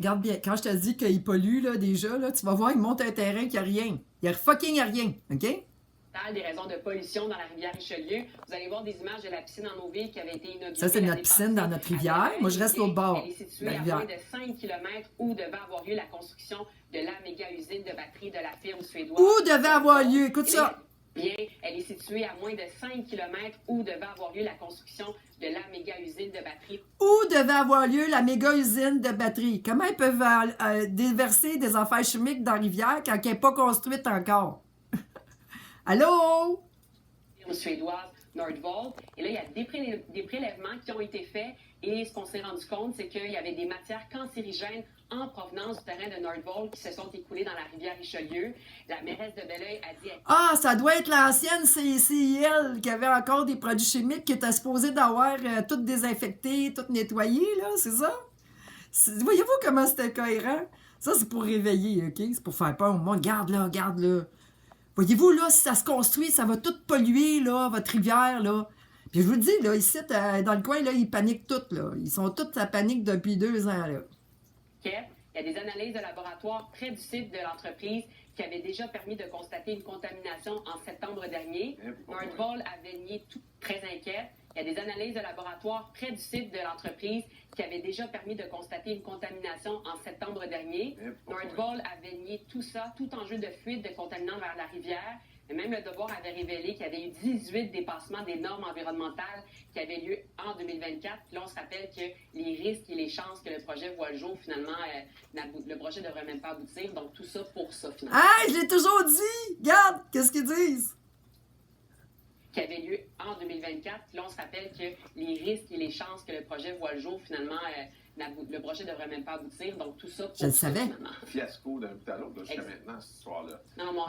Regarde bien, quand je te dis qu'il pollue, là, déjà, là, tu vas voir, il monte un terrain qu'il n'y a rien. Il n'y a fucking rien, OK? Des raisons de pollution dans la rivière Richelieu. Vous allez voir des images de la piscine en eau vive qui avait été inaugurée. Ça, c'est notre l'année piscine dans passée notre à rivière. Moi, je reste l'autre bord Elle est de située la à rivière. moins de 5 km où devait avoir lieu la construction de la méga-usine de batterie de la firme suédoise. Où devait avoir lieu? Écoute ça. Bien, elle est située à moins de 5 km où devait avoir lieu la construction de la méga-usine de batterie. Où devait avoir lieu la méga usine de batterie? Comment ils peuvent déverser des affaires chimiques dans la rivière quand elle n'est pas construite encore? Allô? Suédoise Nordvolt. Et là, il y a des prélèvements qui ont été faits. Et ce qu'on s'est rendu compte, c'est qu'il y avait des matières cancérigènes en provenance du terrain de Nordvolt qui se sont écoulées dans la rivière Richelieu. La mairesse de Belleuil a dit... Ah, ça doit être l'ancienne CIL qui avait encore des produits chimiques qui étaient supposés d'avoir tout désinfecté, tout nettoyé, là, c'est ça? Voyez-vous comment c'était cohérent? Ça, c'est pour réveiller, OK? C'est pour faire peur au monde. Garde là, garde là. Voyez-vous, là, si ça se construit, ça va tout polluer, là, votre rivière, là. Puis je vous le dis, là, ici, dans le coin, là, ils paniquent tous, là. Ils sont tous à panique depuis 2 ans, là. Il y a des analyses de laboratoire près du site de l'entreprise qui avaient déjà permis de constater une contamination en septembre dernier. Nordvolt avait nié tout, très inquiet. Il y a des analyses de laboratoire près du site de l'entreprise qui avaient déjà permis de constater une contamination en septembre dernier. Nordvolt avait nié tout ça, tout enjeu de fuite de contaminants vers la rivière. Et même le Devoir avait révélé qu'il y avait eu 18 dépassements des normes environnementales qui avaient lieu en 2024. Puis là, on se rappelle que les risques et les chances que le projet voit le jour, finalement, le projet ne devrait même pas aboutir. Donc, tout ça pour ça, finalement. Ah, je l'ai toujours dit! Regarde, qu'est-ce qu'ils disent? Qui avait lieu en 2024. Puis là, on se rappelle que les risques et les chances que le projet voit le jour, finalement, le projet ne devrait même pas aboutir. Donc, tout ça pour Je le ça, savais. finalement. Fiasco d'un bout à l'autre jusqu'à maintenant, cette histoire-là. Non,